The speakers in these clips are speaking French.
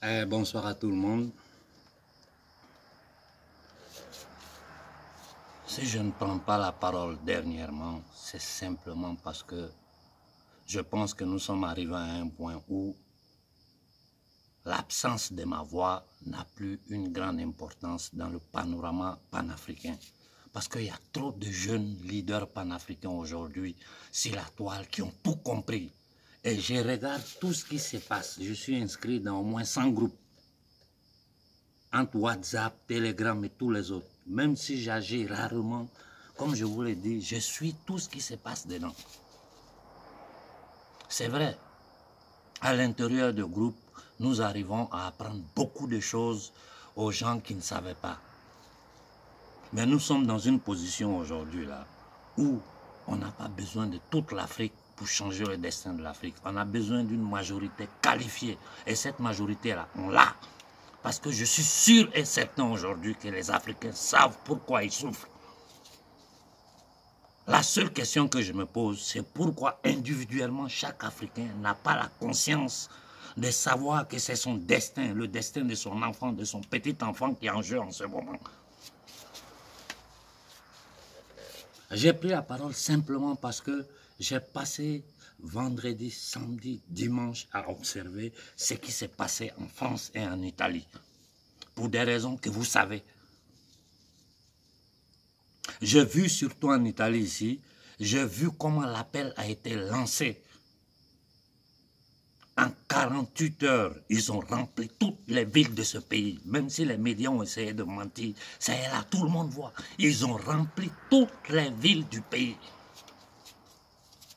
Bonsoir à tout le monde. Si je ne prends pas la parole dernièrement, c'est simplement parce que je pense que nous sommes arrivés à un point où l'absence de ma voix n'a plus une grande importance dans le panorama panafricain. Parce qu'il y a trop de jeunes leaders panafricains aujourd'hui sur la toile qui ont tout compris. Et je regarde tout ce qui se passe. Je suis inscrit dans au moins 100 groupes. Entre WhatsApp, Telegram et tous les autres. Même si j'agis rarement, comme je vous l'ai dit, je suis tout ce qui se passe dedans. C'est vrai, à l'intérieur du groupe, nous arrivons à apprendre beaucoup de choses aux gens qui ne savaient pas. Mais nous sommes dans une position aujourd'hui là où on n'a pas besoin de toute l'Afrique pour changer le destin de l'Afrique. On a besoin d'une majorité qualifiée. Et cette majorité-là, on l'a. Parce que je suis sûr et certain aujourd'hui que les Africains savent pourquoi ils souffrent. La seule question que je me pose, c'est pourquoi individuellement chaque Africain n'a pas la conscience de savoir que c'est son destin, le destin de son enfant, de son petit enfant qui est en jeu en ce moment. J'ai pris la parole simplement parce que j'ai passé vendredi, samedi, dimanche à observer ce qui s'est passé en France et en Italie. Pour des raisons que vous savez. J'ai vu surtout en Italie ici, j'ai vu comment l'appel a été lancé. En 48 heures, ils ont rempli toutes les villes de ce pays. Même si les médias ont essayé de mentir, ça est là, tout le monde voit. Ils ont rempli toutes les villes du pays.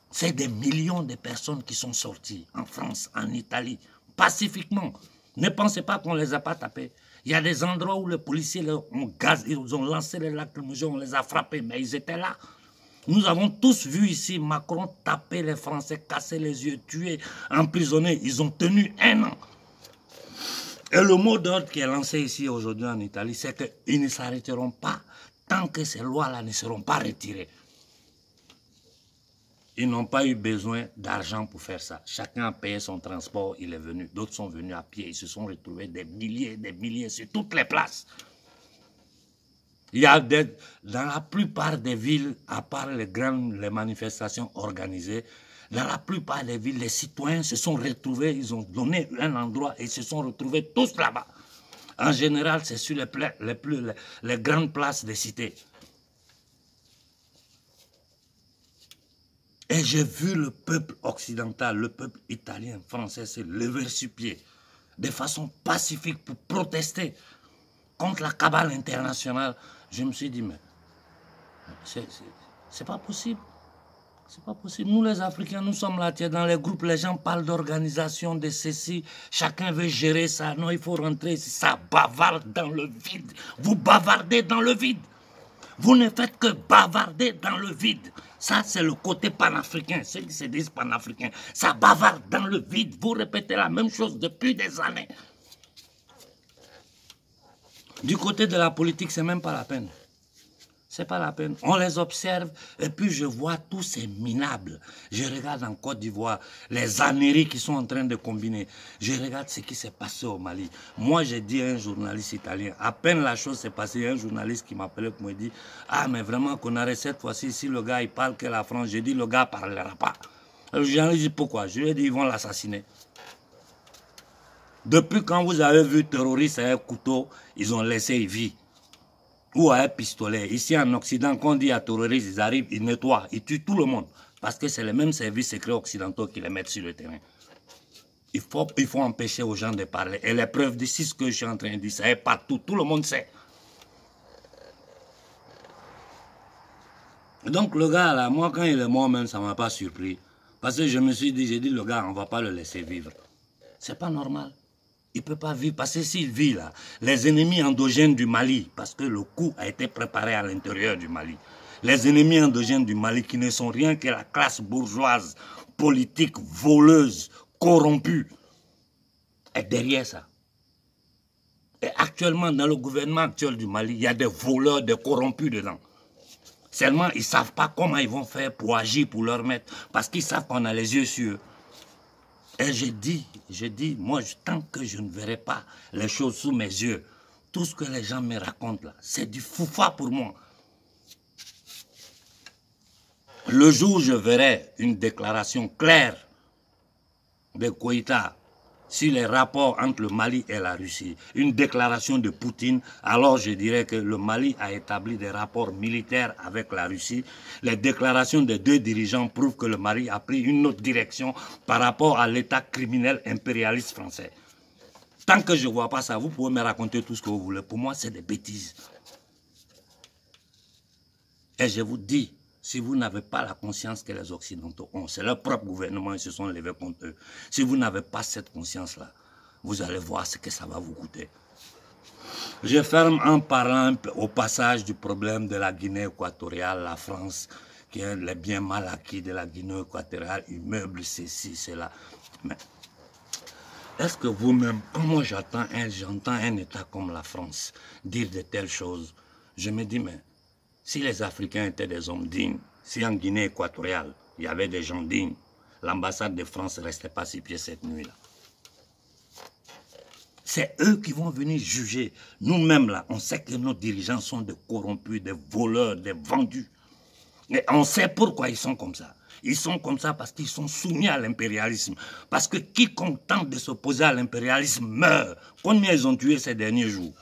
C'est des millions de personnes qui sont sorties en France, en Italie, pacifiquement. Ne pensez pas qu'on ne les a pas tapés. Il y a des endroits où les policiers ils ont lancé les lacrymogènes, on les a frappés, mais ils étaient là. Nous avons tous vu ici Macron taper les Français, casser les yeux, tuer, emprisonner. Ils ont tenu 1 an. Et le mot d'ordre qui est lancé ici aujourd'hui en Italie, c'est qu'ils ne s'arrêteront pas tant que ces lois-là ne seront pas retirées. Ils n'ont pas eu besoin d'argent pour faire ça. Chacun a payé son transport, il est venu. D'autres sont venus à pied. Ils se sont retrouvés des milliers sur toutes les places. Il y a dans la plupart des villes, à part les manifestations organisées, dans la plupart des villes, les citoyens se sont retrouvés, ils ont donné un endroit et se sont retrouvés tous là-bas. En général, c'est sur les grandes places des cités. Et j'ai vu le peuple occidental, le peuple italien, français se lever sur pied de façon pacifique pour protester contre la cabale internationale. Je me suis dit, mais c'est pas possible. C'est pas possible. Nous les Africains, nous sommes là, dans les groupes, les gens parlent d'organisation, de ceci, chacun veut gérer ça. Non, il faut rentrer, ça bavarde dans le vide. Vous bavardez dans le vide. Vous ne faites que bavarder dans le vide. Ça, c'est le côté panafricain, ceux qui se disent panafricains. Ça bavarde dans le vide. Vous répétez la même chose depuis des années. Du côté de la politique, c'est même pas la peine. C'est pas la peine. On les observe et puis je vois tous ces minables. Je regarde en Côte d'Ivoire les Amériques qui sont en train de combiner. Je regarde ce qui s'est passé au Mali. Moi, j'ai dit à un journaliste italien, à peine la chose s'est passée, il y a un journaliste qui m'appelait pour me dire « Ah, mais vraiment qu'on arrête cette fois-ci, si le gars il parle que la France, j'ai dit le gars ne parlera pas. » Le journaliste dit « Pourquoi ?» Je lui ai dit « Ils vont l'assassiner. » Depuis quand vous avez vu terroriste avec un couteau, ils ont laissé vie. Ou à un pistolet. Ici en Occident, quand on dit à terroristes, ils arrivent, ils nettoient, ils tuent tout le monde. Parce que c'est les mêmes services secrets occidentaux qui les mettent sur le terrain. Il faut empêcher aux gens de parler. Et les preuves d'ici, ce que je suis en train de dire, ça est partout, tout le monde sait. Donc le gars là, moi quand il est mort même, ça ne m'a pas surpris. Parce que je me suis dit, j'ai dit le gars, on ne va pas le laisser vivre. C'est pas normal. Il ne peut pas vivre, parce que s'il vit là, les ennemis endogènes du Mali, parce que le coup a été préparé à l'intérieur du Mali, les ennemis endogènes du Mali qui ne sont rien que la classe bourgeoise, politique, voleuse, corrompue, est derrière ça. Et actuellement, dans le gouvernement actuel du Mali, il y a des voleurs, des corrompus dedans. Seulement, ils ne savent pas comment ils vont faire pour agir pour leur maître, parce qu'ils savent qu'on a les yeux sur eux. Et j'ai dit, moi, tant que je ne verrai pas les choses sous mes yeux, tout ce que les gens me racontent là, c'est du foufa pour moi. Le jour où je verrai une déclaration claire de Koïta sur les rapports entre le Mali et la Russie, une déclaration de Poutine, alors je dirais que le Mali a établi des rapports militaires avec la Russie. Les déclarations des deux dirigeants prouvent que le Mali a pris une autre direction par rapport à l'état criminel impérialiste français. Tant que je ne vois pas ça, vous pouvez me raconter tout ce que vous voulez. Pour moi, c'est des bêtises. Et je vous dis, si vous n'avez pas la conscience que les Occidentaux ont, c'est leur propre gouvernement, ils se sont levés contre eux. Si vous n'avez pas cette conscience-là, vous allez voir ce que ça va vous coûter. Je ferme en parlant au passage du problème de la Guinée équatoriale, la France, qui est les biens mal acquis de la Guinée équatoriale, immeubles, ceci, cela. Mais est-ce que vous-même, quand moi j'entends un État comme la France dire de telles choses, je me dis, mais si les Africains étaient des hommes dignes, si en Guinée équatoriale, il y avait des gens dignes, l'ambassade de France ne restait pas sur pied cette nuit-là. C'est eux qui vont venir juger. Nous-mêmes, là, on sait que nos dirigeants sont des corrompus, des voleurs, des vendus. Mais on sait pourquoi ils sont comme ça. Ils sont comme ça parce qu'ils sont soumis à l'impérialisme. Parce que quiconque tente de s'opposer à l'impérialisme meurt. Combien ils ont tué ces derniers jours?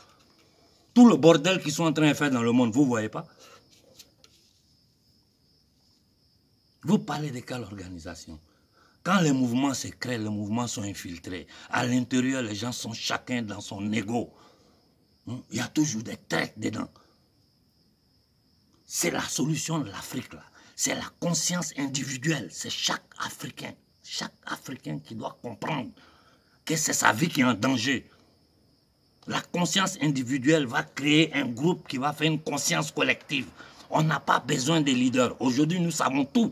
Tout le bordel qu'ils sont en train de faire dans le monde, vous ne voyez pas? Vous parlez de quelle organisation? Quand les mouvements se créent, les mouvements sont infiltrés. À l'intérieur, les gens sont chacun dans son ego. Il y a toujours des traites dedans. C'est la solution de l'Afrique, là. C'est la conscience individuelle. C'est chaque Africain qui doit comprendre que c'est sa vie qui est en danger. La conscience individuelle va créer un groupe qui va faire une conscience collective. On n'a pas besoin de leaders. Aujourd'hui, nous savons tout.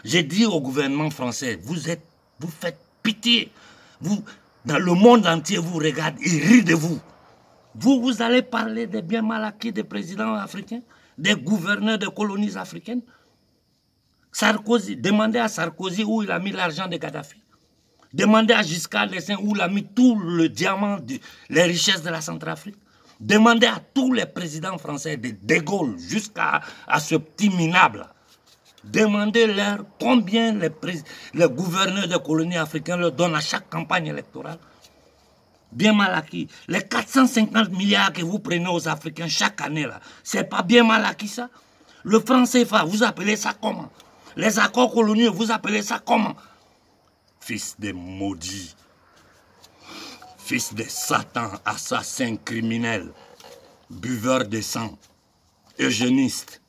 J'ai dit au gouvernement français, vous faites pitié. Dans le monde entier, vous regardez, ils rient de vous. Vous allez parler des biens mal acquis des présidents africains, des gouverneurs des colonies africaines. Sarkozy, demandez à Sarkozy où il a mis l'argent de Kadhafi. Demandez à Giscard d'Estaing où il a mis tout le diamant, les richesses de la Centrafrique. Demandez à tous les présidents français, de Gaulle jusqu'à ce petit minable. Demandez-leur combien les gouverneurs des colonies africaines leur donnent à chaque campagne électorale. Bien mal acquis. Les 450 milliards que vous prenez aux Africains chaque année, là, c'est pas bien mal acquis ça? Le franc CFA, vous appelez ça comment? Les accords coloniaux, vous appelez ça comment? Fils de maudits, fils de Satan, assassins, criminels, buveurs de sang, eugénistes.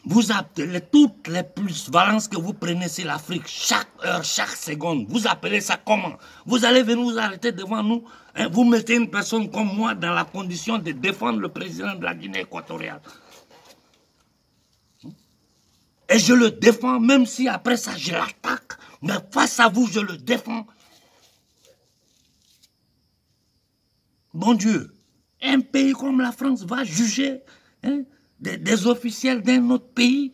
Vous appelez toutes les plusvalences que vous prenez sur l'Afrique, chaque heure, chaque seconde, vous appelez ça comment? Vous allez venir vous arrêter devant nous, hein, vous mettez une personne comme moi dans la condition de défendre le président de la Guinée équatoriale. Et je le défends, même si après ça je l'attaque, mais face à vous je le défends. Bon Dieu, un pays comme la France va juger, hein, des officiels d'un autre pays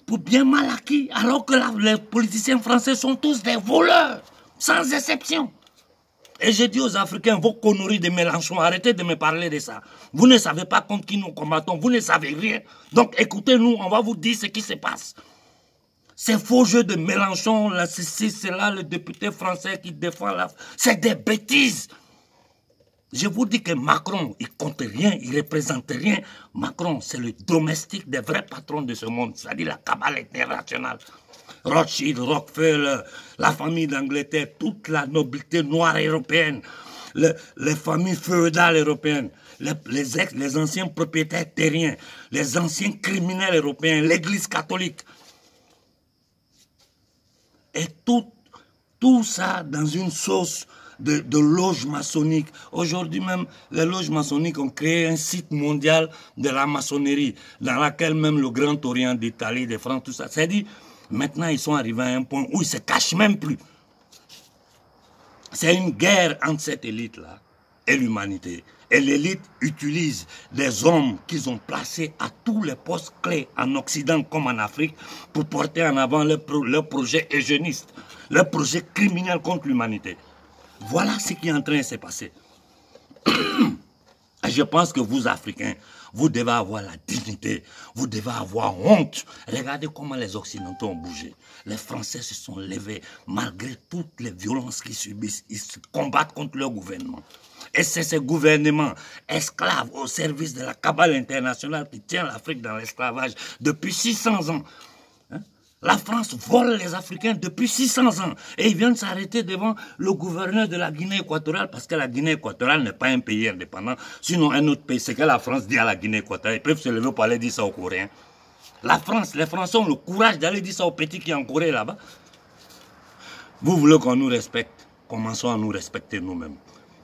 pour bien mal acquis, alors que les politiciens français sont tous des voleurs, sans exception. Et je dis aux Africains, vos conneries de Mélenchon, arrêtez de me parler de ça. Vous ne savez pas contre qui nous combattons, vous ne savez rien. Donc écoutez-nous, on va vous dire ce qui se passe. Ces faux jeux de Mélenchon, là, ceci, cela, le député français qui défend la... C'est des bêtises. Je vous dis que Macron, il compte rien, il représente rien. Macron, c'est le domestique des vrais patrons de ce monde, c'est-à-dire la cabale internationale. Rothschild, Rockefeller, la famille d'Angleterre, toute la nobilité noire européenne, les familles féodales européennes, les anciens propriétaires terriens, les anciens criminels européens, l'église catholique. Et tout ça dans une sauce de loges maçonniques. Aujourd'hui même, les loges maçonniques ont créé un site mondial de la maçonnerie, dans laquelle même le Grand Orient d'Italie, de France, tout ça. C'est-à-dire, maintenant, ils sont arrivés à un point où ils ne se cachent même plus. C'est une guerre entre cette élite-là et l'humanité. Et l'élite utilise des hommes qu'ils ont placés à tous les postes clés en Occident comme en Afrique pour porter en avant leur projet eugéniste. leurs projets criminels contre l'humanité. Voilà ce qui est en train de se passer. Et je pense que vous, Africains, vous devez avoir la dignité, vous devez avoir honte. Regardez comment les Occidentaux ont bougé. Les Français se sont levés malgré toutes les violences qu'ils subissent. Ils se combattent contre leur gouvernement. Et c'est ce gouvernement esclave au service de la cabale internationale qui tient l'Afrique dans l'esclavage depuis 600 ans. La France vole les Africains depuis 600 ans. Et ils viennent s'arrêter devant le gouverneur de la Guinée équatoriale parce que la Guinée équatoriale n'est pas un pays indépendant. Sinon, un autre pays, c'est que la France dit à la Guinée équatoriale. Ils peuvent se lever pour aller dire ça aux Coréens. La France, les Français ont le courage d'aller dire ça aux petits qui sont en Corée là-bas. Vous voulez qu'on nous respecte? Commençons à nous respecter nous-mêmes.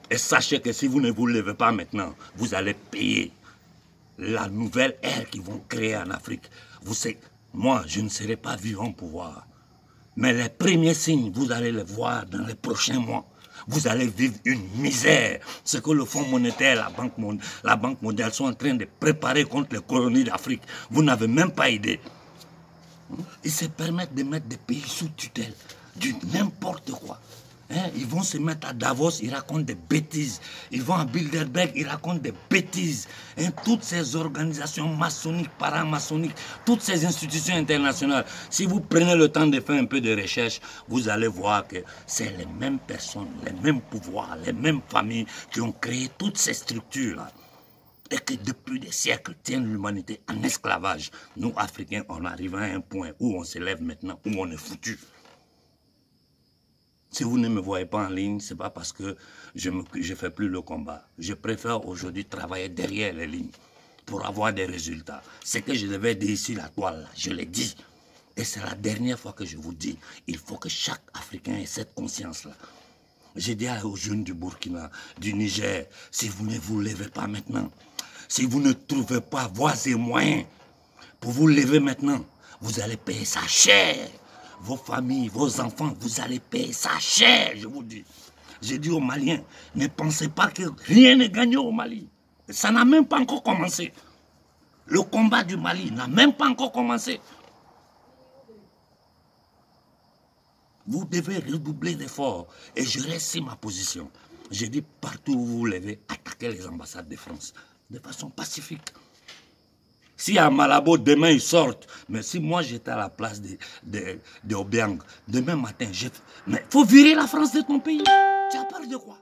Et sachez que si vous ne vous levez pas maintenant, vous allez payer la nouvelle ère qu'ils vont créer en Afrique. Vous savez, moi, je ne serai pas vivant au pouvoir. Mais les premiers signes, vous allez les voir dans les prochains mois. Vous allez vivre une misère. Ce que le Fonds monétaire, la Banque mondiale sont en train de préparer contre les colonies d'Afrique. Vous n'avez même pas idée. Ils se permettent de mettre des pays sous tutelle, du n'importe quoi. Ils vont se mettre à Davos, ils racontent des bêtises. Ils vont à Bilderberg, ils racontent des bêtises. Toutes ces organisations maçonniques, paramaçonniques, toutes ces institutions internationales, si vous prenez le temps de faire un peu de recherche, vous allez voir que c'est les mêmes personnes, les mêmes pouvoirs, les mêmes familles qui ont créé toutes ces structures-là. Et que depuis des siècles tiennent l'humanité en esclavage. Nous, Africains, on arrive à un point où on se lève maintenant, où on est foutu. Si vous ne me voyez pas en ligne, ce n'est pas parce que je ne fais plus le combat. Je préfère aujourd'hui travailler derrière les lignes pour avoir des résultats. Ce que je devais dire ici, la toile, là, je l'ai dit. Et c'est la dernière fois que je vous dis, il faut que chaque Africain ait cette conscience-là. J'ai dit aux jeunes du Burkina, du Niger, si vous ne vous levez pas maintenant, si vous ne trouvez pas voies et moyens pour vous lever maintenant, vous allez payer ça cher. Vos familles, vos enfants, vous allez payer ça cher, je vous dis. J'ai dit aux Maliens, ne pensez pas que rien n'est gagné au Mali. Ça n'a même pas encore commencé. Le combat du Mali n'a même pas encore commencé. Vous devez redoubler d'efforts. Et je reste sur ma position. J'ai dit, partout où vous vous levez, attaquez les ambassades de France de façon pacifique. Si à Malabo, demain, ils sortent, mais si moi j'étais à la place de Obiang, demain matin, mais il faut virer la France de ton pays. Tu as peur de quoi?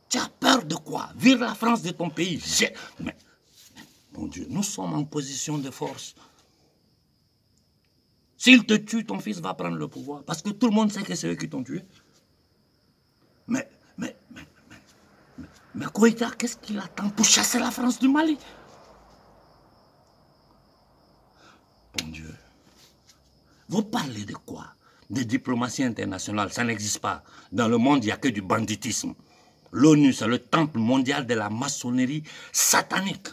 Tu as peur de quoi? Vire la France de ton pays. Mais, mon Dieu, nous sommes en position de force. S'il te tue, ton fils va prendre le pouvoir. Parce que tout le monde sait que c'est eux qui t'ont tué. Mais Koïta, qu'est-ce qu'il attend pour chasser la France du Mali? Bon Dieu. Vous parlez de quoi? De diplomatie internationale, ça n'existe pas. Dans le monde, il n'y a que du banditisme. L'ONU, c'est le temple mondial de la maçonnerie satanique.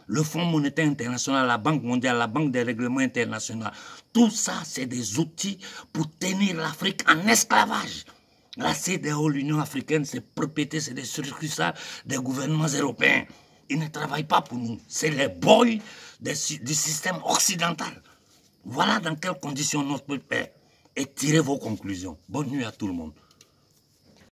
Le Fonds monétaire international, la Banque mondiale, la Banque des règlements internationaux, tout ça, c'est des outils pour tenir l'Afrique en esclavage. La CEDEAO, l'Union africaine, c'est propriété, c'est des succursales des gouvernements européens. Ils ne travaillent pas pour nous. C'est les boys du système occidental. Voilà dans quelles conditions notre peuple est. Et tirez vos conclusions. Bonne nuit à tout le monde.